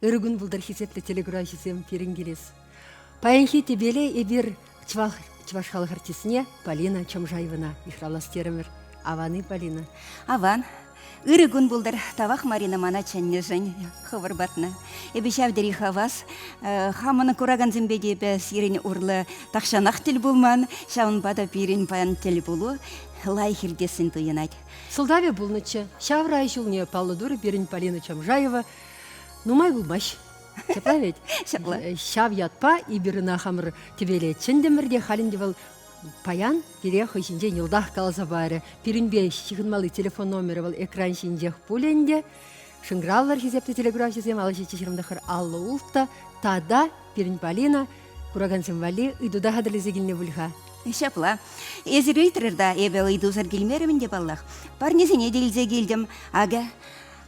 Өргін бұлдар хисепті телеграфисем перенгелес. Паянхи тебеле ебір чвашхалық артисіне Полина Чамжаевына ихралас терімір. Аваны, Полина. Аван. Өргін бұлдар тавақ Марина мана чәнне жын қывыр батына. Эбі шавдері хавас. Хаманы көраган зімбеде бі сирен ұрлы тақшанақ тіл болман. Шауын бада пирен паян тіл болу. Лай хирдесін тұйынат. Сылдаве бұлнычы. Шавра айшылне паллы берін Полина Чамжаева. Нумай булмаш. Чапла ведь? Чапла. Шав ятпа и берына хамыр тебеле чендемірде халінде был паян перех ішінде нилдах каласа бары. Перенбе шихынмалы телефон номері был экран шинжех пуленде. Шынграллар хизепті телеграф сезем алышы чешірімдіқыр аллы ултта. Тада перен Полина кураган симвали ыдуда хадалезе келіне бұлға. Шапла. Езір өйтірірда ебе ыйдузар келмерімін деп Аллах. Парнезіне делзе келдім. Ага.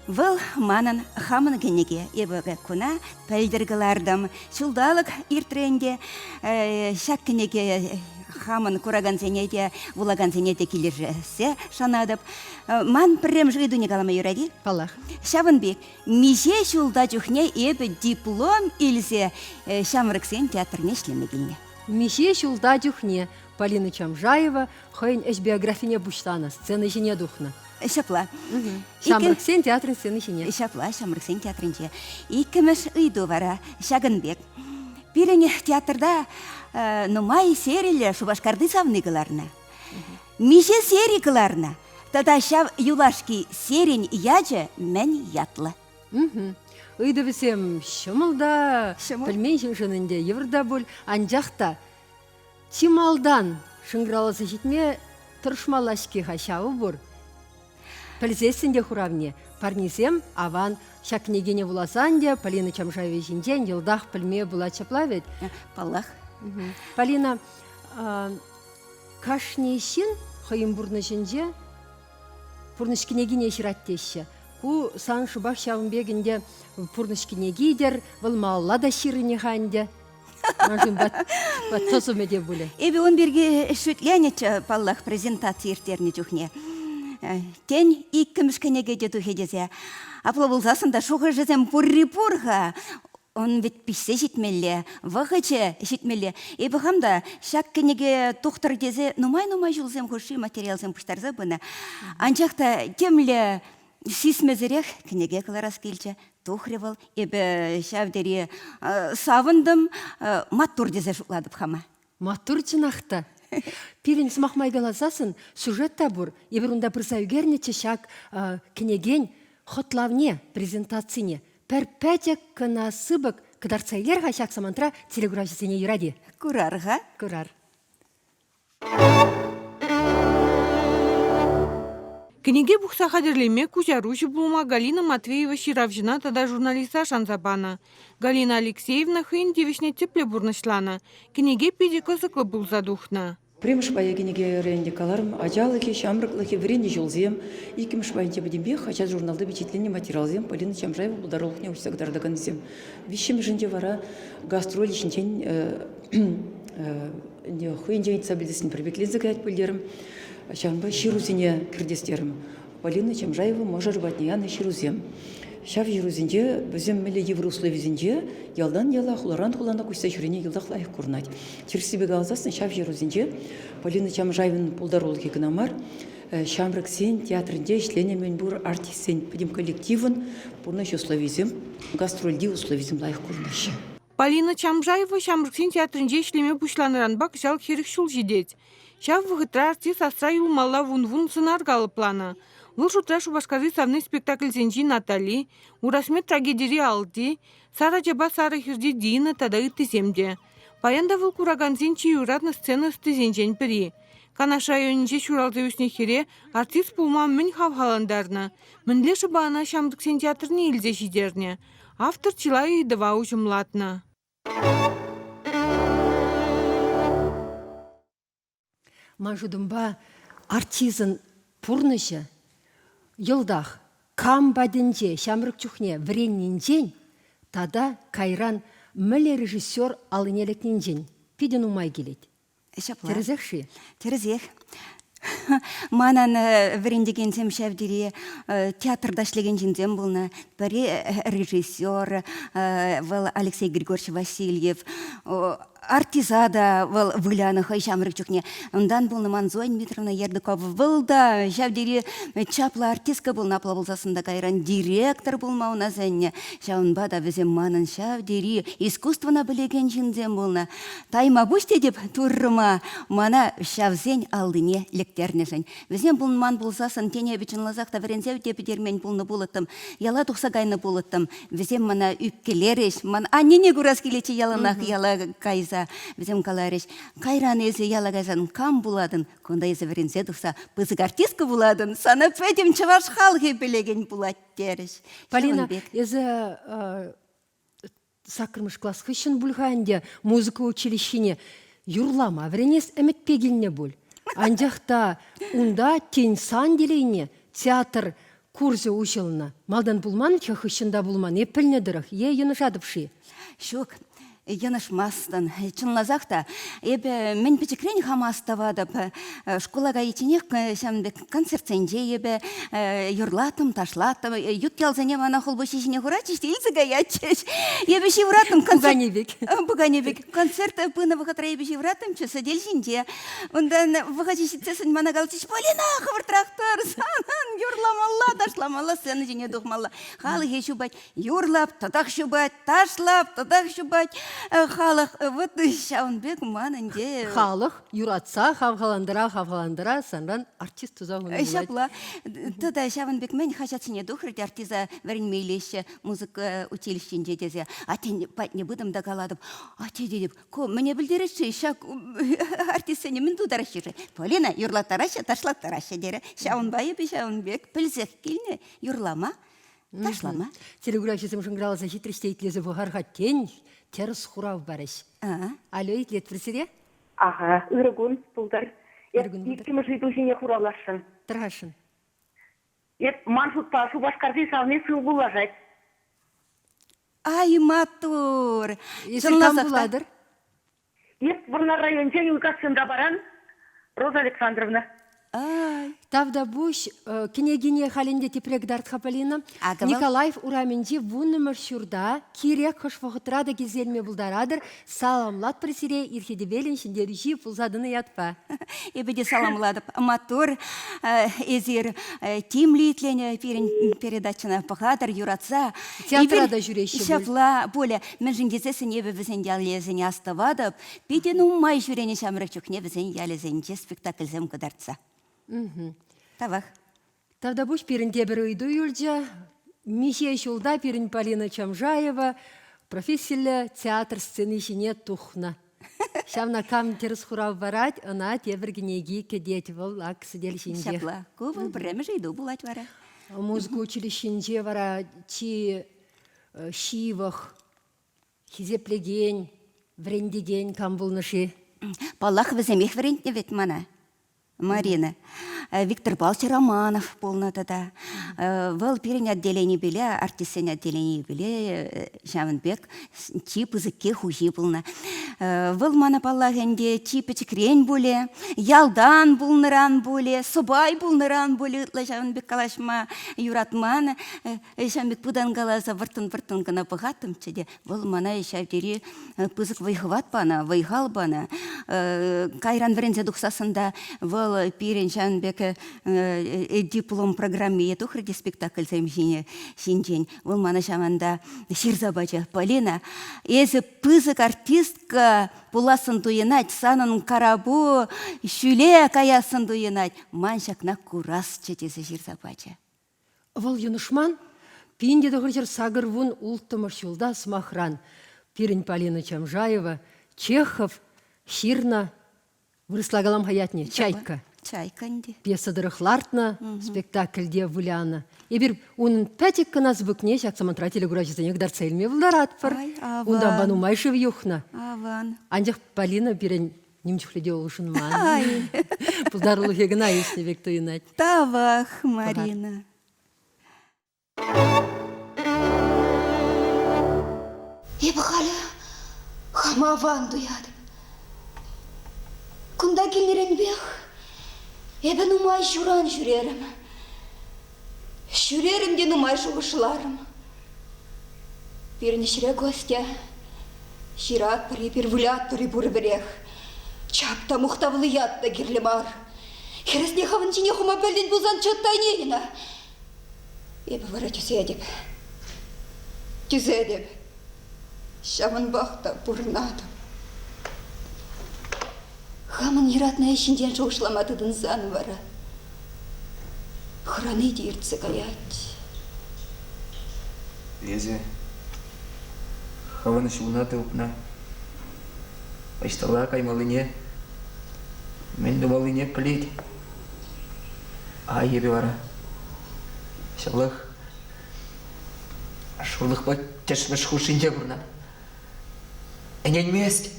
Выл манын хамын кенеге ебігі күна пәлдіргілардым. Шылдалық иртренде шак кенеге хамын көраган сенеде, вулаган сенеде келірсе шанадып. Ман піррем жүйду не калама юради? Палах. Шавын бек, миже шулда жүхне ебі диплом илсе шамрыксен театрне шлемегіліне. Мише шулда жүхне Полина Чамжаева хойн эш биографине буштана, сцена жіне духна. Шапла. Шамрыксен театрын сцена жіне. Шапла, Шамрыксен театрынче. Иккіміш ыйду вара, Шагынбек. Бирене театрда нумай сериле шубашкарды савныгыларна. Мише серикыларна. Тада шав юлашки серин яче мен ятлы. Ыйды бісем шымылда, Шымыл? пілмен жыншынынде евірда бұл, анжақта чималдан шыңғыралысы жетме тұршмалашки хашауы бұр. Пілзесінде хуравне, парнисем аван шакнегене вуласанде, Полина Чамжаева жинжен елдақ пілме бұла чаплавет. Паллах. Полина, кашнешін хойым бұрны жинже, пұрнышкенегене шыраттеші. Ку сан шубах шавынбегінде пұрнышкенегейдер, вылмалла да ширыне ханде. Мажын бат тосумеде бұлі. Эбі он берге шүтленет Паллах презентация ертеріне жүхне. Тен иккімішкенеге де тухедезе. Аплы болсасында шуғы жезем пурри-пурға. Он ведь пишсе жетмелі, вағычы жетмелі. Эбі хамда шак кенеге тоқтыр дезе нумай-нумай жылзем хоши материалзем пұштарза бұны. Анчақта темлі сисмезірек кенеге кыларас келчі. Тухревал, эбі шавдері савындым, маттур дезе шукладып хама. Матур чынақта. Пирин смахмай галазасын сюжет табур, ебірунда бірзаугерне чешак кенеген хотлавне презентацияне. Пәр пәтек кына сыбык кадарцайлер хашак самантра телеграфисене юради. Курарға? Курар. Книге бухса хадерлеме кузяруши булма Галина Матвеева Ширавжина тада журналиста Шанзабана. Галина Алексеевна хын девишне тепле бурнышлана. Книге педико сыклы был задухна. Примыш баягенеге ренде каларым, ажалыки, шамрыклыки, вренде жолзем, икимыш баянте бадембе, хотя журналда бечетленне материалзем, Полина Чамжаева бұлдаролықне ұшсағдардаған зем. Вишем жынде вара гастроль ішінчен хуйнден сабилдесін прибеклензігі әт бөлдерім, шамба ширузине кірдестерім. Полина Чамжаева можа рыбатнияны ширузем. Шав жирузинде, бізем меле евроусловизинде, ялдан яла хуларан хулана куйса жүрене елдақ лайық көрнать. Терсібегі алзасын шав жирузинде, Полина Чамжаевын пулдаролығы гынамар, Шамрыксен театрінде ішленемен бұр артистсен педим коллективын, бұрна условизем, гастрольди условизем лайық көрнашы. Полина Чамжаева Шамрыксен театрінде ішлеме бұшланыран бак жал херік шул жидет. Шав вғытра артист астра юлмалла вун-вун сынаргалы плана. Выл шутра шубашкары савны спектакль зенжи Натали, урасмет трагедири алды, Сара жаба Сара хюрди Дина тада ытыземде. Паянда выл кураган зенчи юратны сцена стызенжен піри. Канаша айонинже шуралзы өсіне хере артист пулма мін хавхаландарна. Мінле шыбаана Шамрыксен театрны илзе жидерне. Автор чилай идыва ужымлатна. Мажудымба артизан пурныша, йылдах, кам бадынже, шамрык чухне, вреннинжен, тада кайран мілі режиссер алынелекнинжен. Пиден умай келет. Шапла. Терезекши. Терезех. Манан врендеген сем шавдире театрда шлеген жинзем болна. Бірі режиссер, вал Алексей Григорьевич Васильев, артизада вал выляны хай шамрык чухне. Ондан болна Манзоя Дмитриевна Ердыкова. Вылда шавдире чапла артистка болна апла болсасында кайран директор болма уна зәнне. Шаунбада візем манан шавдире искусствона білеген жинзем болна. Тайма буште деп туррыма мана шавзен алдыне лектернешен. Візем болн ман болсасын тене бичін лазақта врензев деп дермен болны болыттым. Яла тухсагайны болыттым. Візем мана үпкелереш. Нене гурас келече ялынақ яла кайза. Візем калареш. Кайран езі яла кайзан кам буладын. Конда езі врензе тухса пызык артистка буладын. Сана пәдем чаваш халғы білеген булат тереш. Полина, езі сакырмыш класс хыщын бульганде музыка училищине юрлама, вренес әмітпегіліне бұл. Анжақта унда тень сан делейне театр курсы учылына. Малдан булман, ча хыщында булман, епіліне дырық, ені жадыпши. Шук. Янышмастан, чынлазақта, ебе мен печекрен хамаставадып, школага ичинек сәмді концертсенде ебе юрлатым, ташлатым, ют ялзене вана холбо шишіне хурачиш, илзіға ячеш. Ебе шивратым концерт. Буганебек. Концерт пына вахатра ебе шивратым, часы дельшінде. Ондан вахачишіцесін мана галчиш, Полина, хавыртрақтар, санан юрламалла, ташламалла, сцена жіне дұқмалла. Халы хешу бать, юрлап, татақ шубать, ташлап, татақ шубать. Халық, вот Шаунбек манынде. Халық, юратса, хавғаландыра, санран артист тузағын болады. Шапла, туда Шаунбек мен хачатсыне духрыде артиза варенмейлеші музыка училищенде дезе. Атен патне будым да каладым. Ате дедіп, мне білдеріші, шак артистсене мен тударашыры. Полина, юрлаттарашы, ташлаттарашы дері. Шаунбайы бі Шаунбек, пілзек келіне, юрлама, ташлама. Телеграфизм жыңғыраласа хитрістейтлезі бұғарға тен, теріс хурав барыш. Алло, итлет бірсіре? Ага, ырыгун пулдар. Ырыгун пулдар. Иккімі жиду жіне хуралашын. Тұрғашын. Маншутпа шубашкарды савне сыл булажать. Ай, матур! Есіл там буладыр? Бұрна районче юлкасында баран, Роза Александровна. Ай, Тавда буш кенегине халінде тепрек дартха Полина. Агавал. Николаев ураменде вунымыр шурда кирек хош вағытрада кезелме бұлдарадыр. Саламлат пресере ирхедебелін шындеріші пулзадыны ятпа. ебеде саламладып. Матур, ezir тимлитлене передачына пахатыр юратса. Театрада жүреші бұл. Шапла, боле, мен жіндесесін ебе бізен ялезіне аставадып, беден умай жүрене шамрық чөкне бізен ялезенче спектакльзем кыдартса. Тавах. Тавда буш пирінде бір үйді үйілже. Мише шулда пирін Полина Чамжаева, профессиялі театр сцены ішіне тухна. Шамна кам теріс хурав барать, ана тебіргінеги кедет вол аксы делшінде. Шапла, кувыл біремі жейду булать вара. Музыка училищінде вара чи шивах, хизеплеген, врендеген кам болнышы. Паллах віземех варентне вет мана. Марина. Виктор Павлович Романов полнотада. Вал перен отделение биле, артистен отделение биле, Шавынбек, тип языке хужи полна. Вал мана паллагенде типы чекрень буле, ялдан булныран буле, собай булныран буле, Шавынбек калашма юратман, Шавынбек пудан галаза выртын гана пыгатым чеде. Вал мана шавдери пызык вайхват пана, вайхал бана. Кайран врензе духсасында вал пирен Шавынбек диплом программе етухрде спектакль займжине шинжен. Вал мана шаманда Ширзабача Полина. Езі пызык артистка пуласын туйынать, санын карабу, шүле каясын туйынать. Маншакна курас четесі Ширзабача. Вал юнышман, пинде дұғыржыр сагыр вун ултымыр шулда смахран. Пирен Полина Чамжаева, Чехов, Ширна, вырыслагалам хаятне, Чайка. Чайканде. Пьеса дырыхлартна, спектакльде вуляна. Ебір, унын пәтік кынас бүкне, шақсамантра телегурачызанек дарцелме вылдаратпыр. Ай, аван. Ундан бану майшев юхна. Аван. Анжақ Полина бірін немчухледе олышын ман. Ай. Пулдарлы хегна есне бек тойынат. Тавах, Марина. Ебі қалі, хама ван дуяды. Кунда келнерен бек, ебі нумай журан жүрерім. Жүрерім де нумай жуғышыларым. Бірнешірі гостя, жират бірі бір вулят бірі бұры бірех. Чапта мұқтавылы ятта керлі бар. Хересне хавын жіне хума бөлден бұзан чоттай нейіна. Ебі бара түзедіп. Түзедіп. Шамын бақта бұрнады. Хамын ератна ішінден жоғышламадыдың заны бара. Храны дейіртсі каят. Лезе, хаваны шуғынаты ұпна. Айштала каймалыне, мен думалыне плеть. А ебе бара. Шалых, шулых ба тешмеш хушинде бұрна. Энен мест,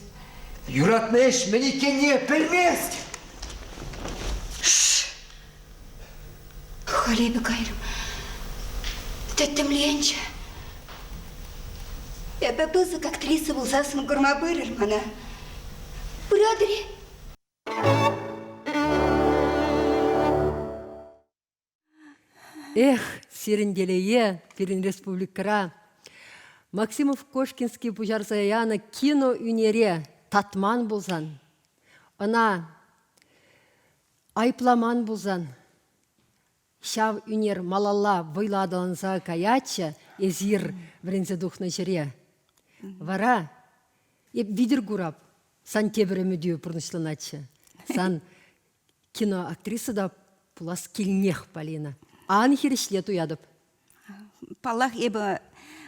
юратныш, мені кене пілмест. Халебі кайрым. Тәттімленші. Ебі бұзық актриса болсасын көрма бұрыр мана. Бұрадыры. Эх, сиренделее, перен республикара. Максимов Кошкинский пужарсаяна кино үнере татман болзан. Она айпламан болзан. Шав үнер малалла войладаланса каяча езир врензе духна жире. Вара, еп видер гурап, сан тебірі мүдеу пұрнышланачы. Сан кино актриса да пулас келнех Полина. Ан херешлет уядып. Паллах ебі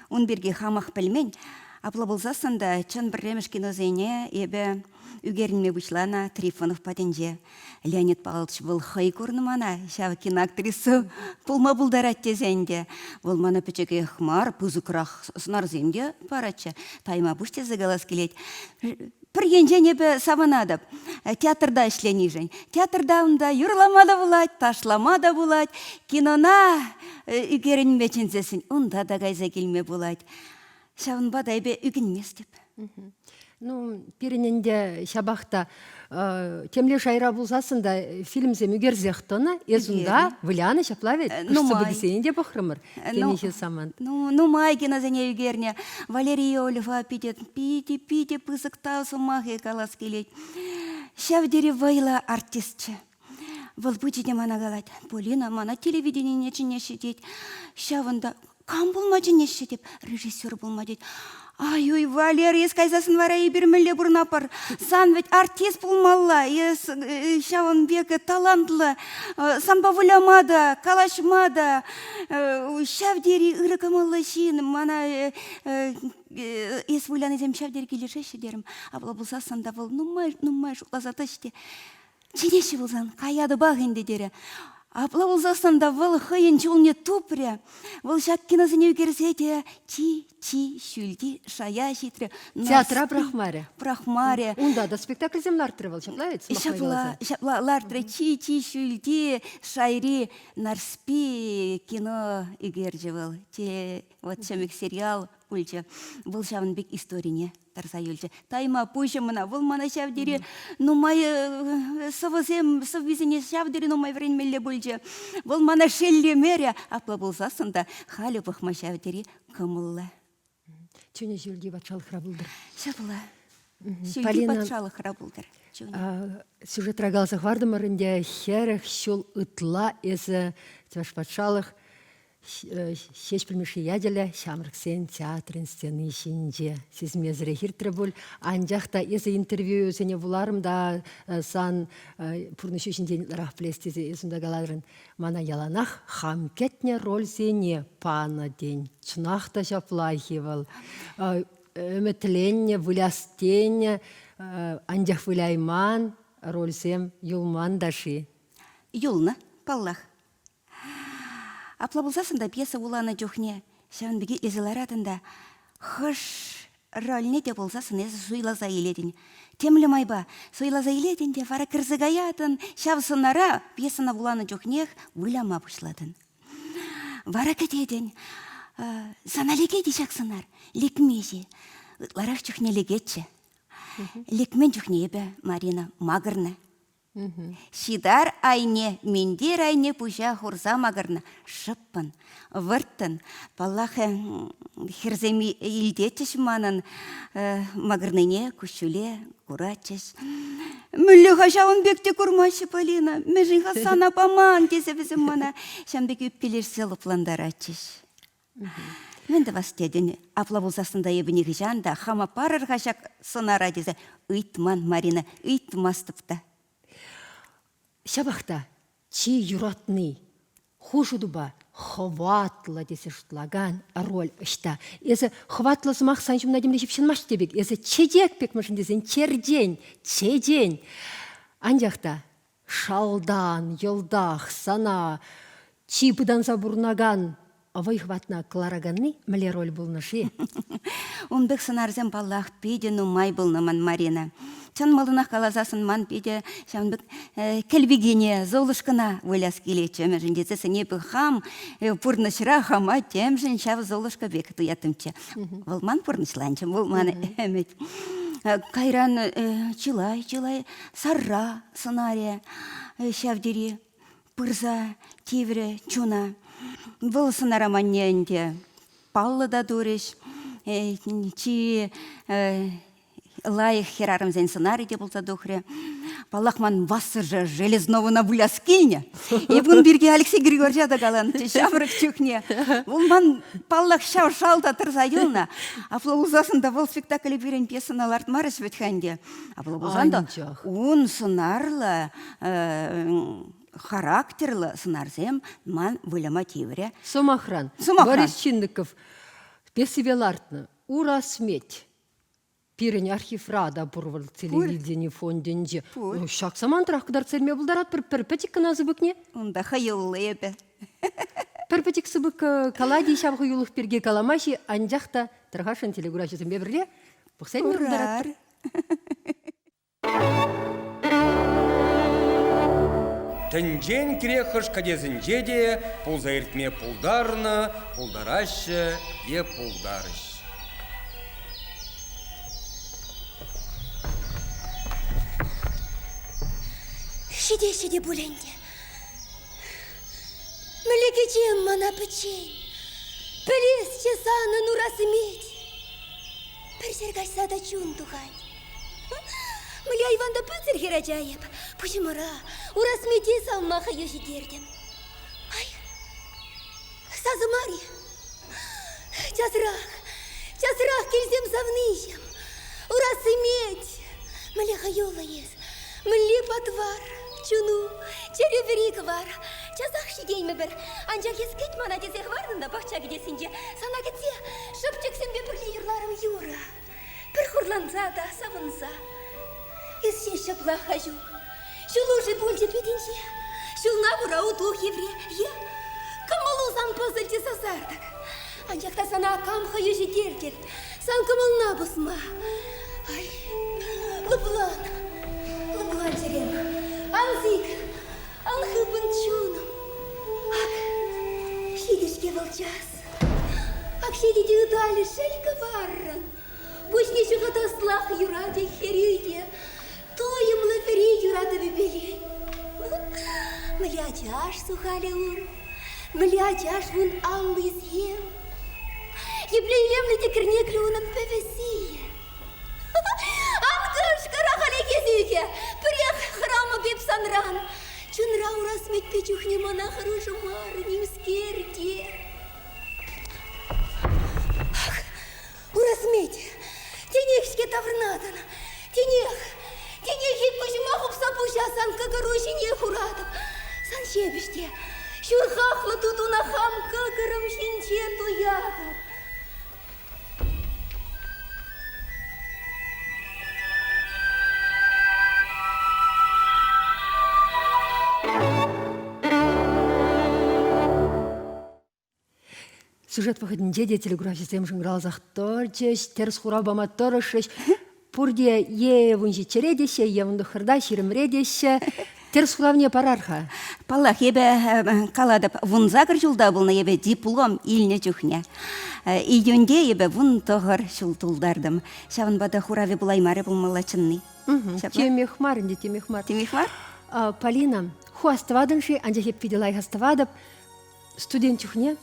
он берге хамақ білмен, апла болсасында чын біремеш кинозене ебі үгерінме бұшлана Трифонов патенже. Леонид Павлович бұл хай көрнімана, шау киноактрису пулма бұлдарат тезенде. Бұл мана пөчеге хмар, пұзықырақ сынар земде парача. Тайма бұште загалас келет. Бір енжен ебі саванадып, театрда ішлені жен. Театрда онда юрламада бұлад, ташламада бұлад, кинона үгерін мечензесін, онда да гайза келме бұлад. Шавын бада ебі үгінмес деп. Ну, перененде шабақта темле шайра болсасында фильмзе мүгерзектіні, езунда віляны шаплавет, күшті білсейінде бұқырымыр, кенеше саман. Ну, май кинозене үгерне, Валерия Олева пите пызық таусы махе калас келет. Шавдері вайла артистче. Выл бұчеде мана галат. Полина мана телевидение нечіне шетет. Шавында кам болма жіне шетеп, режиссер болма дед. Ай, Валерия, скайзасын вара ебірмілі бұрнапар. Сан ведь артист болмалла, шавын бекі талантлы, самба вуламада, калашмада, шавдері ұрықымылы шин, мана ес вулян ezem шавдері келешеші дерім. Абла болса санда бол, нумай шуқлазаты ште. Ченеші болсан, қаяды бағынды дері. Апла болсасында выл хыйын чулне тупря, выл шак кинозыне үгерсете, чи, шүлди, шая шитре. Театра Брахмаре. Брахмаре. Унда да спектакль землартырывал, шаплавет? Шапла лартре, чи, шүлди, шайри, нарспи кино үгержевал. Те, вот шамик сериал ульча, выл шавын бек историне. Тарса юльче. Тайма пуще мына, выл мана шавдері, ну май соввизіне шавдері, ну май вренмелі бүлче. Выл мана шелле мере, апла болсасында халі бұқма шавдері кымылы. Чөне жүлге батшалық рабылдыр. Шапла. Шүлге батшалық рабылдыр. Сюжет рагалсық вардымырынде херіх шул ұтла езі тваш батшалық шеш білмеші яделі шамырксен театрын стены ішінде. Сіз мезірі хиртірі бұл. Анжақта езі интервью өзіне бұларым да сан пұрныш үшінде рақ білестезі езімді қаладырын. Мана яланақ хамкетне роль зене пана день. Чынақта жаплайхи был. Үмітленне, вулястенне, анжақ вуляйман, роль зем юлман даши. Юлна, паллах. Апла болсасында пьеса уланы жоқне, шавын біге езіларатында хыш рольне де болса сынезі суйлаза еледін. Темлі майба, суйлаза еледін де вара кірзігаятын, шав сынара пьесана буланы жоқнех вылама пұшладын. Вара кетедін, саналеге дешак сынар, лекмежі, ларақ жүхне легетші. Лекмен жүхне ебі, Марина, мағырны. Шидар айне, мендер айне пұжа хурза мағырны. Шыппын, вырттын, паллахы херземи илдетші манын мағырныне күшіле, курачыш. Мүлі қашауын бекте күрмашы, Полина. Мәжін қасана паман кесі бізім мана. Шамбек өппелерсі лыпландар ачыш. Мен де бастеден апла болсасында ебінегі жанда хама парыр қашақ сынара дезі. Үйтман, Марина, үйтмастыпта. Шабахта, чи юратный, хужудуба, хватла десе штлаган роль ышта. Езі хватла зымақ санчым надемлешіп шынмаш дебек. Езі чедек пек машын десен, черден, чеден. Анжақта, шалдан, елдах, сана, чи бұдан забурнаган, авай хватна клараганны мәле роль болнышы. Он бек сынарзен паллах педе нумай болнаман, Марина. Чан малынақ қалазасын ман педе, шан бек кәлбегене, золышқына выляс келечі. Мәжін десе сәне бек хам, пұрнышыра хама темжін шав золышқа бек туятымчы. Волман пұрнышланчым, волман әмет. Кайран чилай, сарра сценария, шавдері, пырза, тевре, чуна. Бұл сценара манненде паллы да дуриш, чи лайық херарым зен сценарий де болса духре. Паллахман вассыр же железновы на буляскине. И бұн бірге Алексей Григорьевич да қалан, шаврық чүкне. Бұл ман паллах шалта тұрза елна. Аплаузасында бұл спектаклі берен пьесаналард марыш бітханде. Аплаузанда он сынарлы, характерлы сынарзем ман выляма тевре. Сомахран, Борис Чинников, песивелартны, урасметь. Пирен архив рада бұрвыл телевидение фонденде. Шақ саман тұраққыдар церме бұлдарат бір пәтік назы бүкне? Онда хайылы ебі. Бір пәтік сыбық калади шабғы юлық берге каламаши, анжақта тұрғашын телегурашысын бебірле. Бұқсен мөр бұлдарат. Тінжен керекіш кадезінже де пұлзайыртме пұлдарны, пұлдарашы е пұлдарыш. Шиде буленде. Млекечем мана печень. Плес чесана нурасы медь. Персергашса да чун тухань. Мля Иванда пыцер херачаеп. Пучимара, урас меди салмаха юши дердем. Ай, сазымари. Часрах кельзем завнищем. Урасы медь. Мляха юла ес. Мли потвар. Чуну, череврик var. Часах шидейме бір. Анжақ ескет мана дезех вардында бақча кедесінде. Сана кетсе, шыпчықсен бе бірлі ерларым юра. Бір хурланса да савынса. Есе шаплах хажук. Шулужи бульде беденше. Шулна бура утлух евре. Е, камалузан пызыльте сазардық. Анжақта сана камха южи дердер. Сан камална бұсма. Ай, лыплан жерем. Анзик, алхыбын чуным. Ак, шидешке волчас. Ак шедеде удали шелька варран. Пусть не шухата слах юраде херюйте. Тоем лафери юрада бебелень. Млячаш сухали ур. Млячаш вун аллы зем. Еблейлем лете керне клюнам певесие. Ангаш карахали кезюке. Приех храма беп санран. Чунра урасмет печухне мана хорошу марним скерде. Ах, урасмет. Тенехшке таврнатана. Тенех хит пожимахуп сапуша санка горошине хуратов. Сан шебеште. Шурхахла тутуна хамка гарам шинче туятов. сюжет выходинде де телеграф систем жыңралзақ торчеш, терс хурабама торышеш, пурде е вунжи чередеше, е вунду хырда ширимредеше, терс хуравне парарха. Паллах ебе каладып вунзагыр жылда булна ебе диплом илне чухне. Июнде ебе вун тогыр шултулдардым. Шавын бада хурави булаймары булмала чынны. Темехмар, инде темехмар. Темихмар? Полина, ху аставадынши, анже хеп виделай аставадып, студент чухне,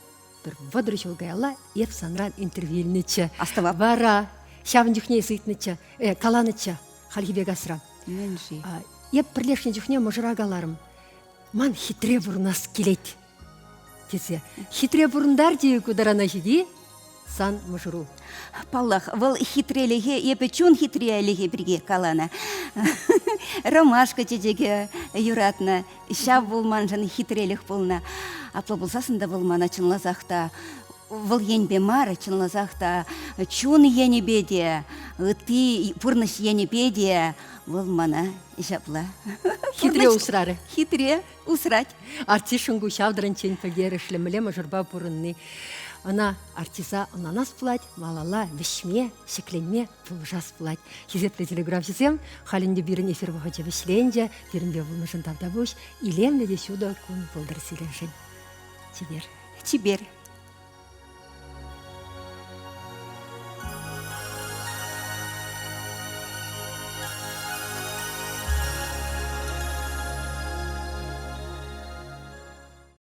бір водрычыл гайла, еп санран интервьюльнычы. Аставап? Вара, шавын чухне сыйтнычы, каланычы, халхибе гасра. Менши. Еп бірлешне чухне мұжырагаларым. Ман хитре бұрнас келет. Десе, хитре бұрындар дейі кударана жиди, сан мұжыру. Паллах, выл хитрелеге, епе чун хитрелеге бірге калана. Ромашка чечеге юратна, шав булман жан хитрелег болна. Апла булсасында булмана чынлазақта, выл енбе мары чынлазақта, чун енебеде, ты пурныш енебеде, выл мана жапла. Хитре усрары. Хитре усрать. Артишунгу шавдырын чен пагерышлі міле мұжырба бұрынны. Она артиза, она нас плать, малала, вишме, шекленме, пулжас плать. Хизепле телеграф систем, халинде бирен эфир выходя вишленде, биренбе вылмышын тавдабуш, илемле де сюда кун пулдар силешин. Тибер. Чибер.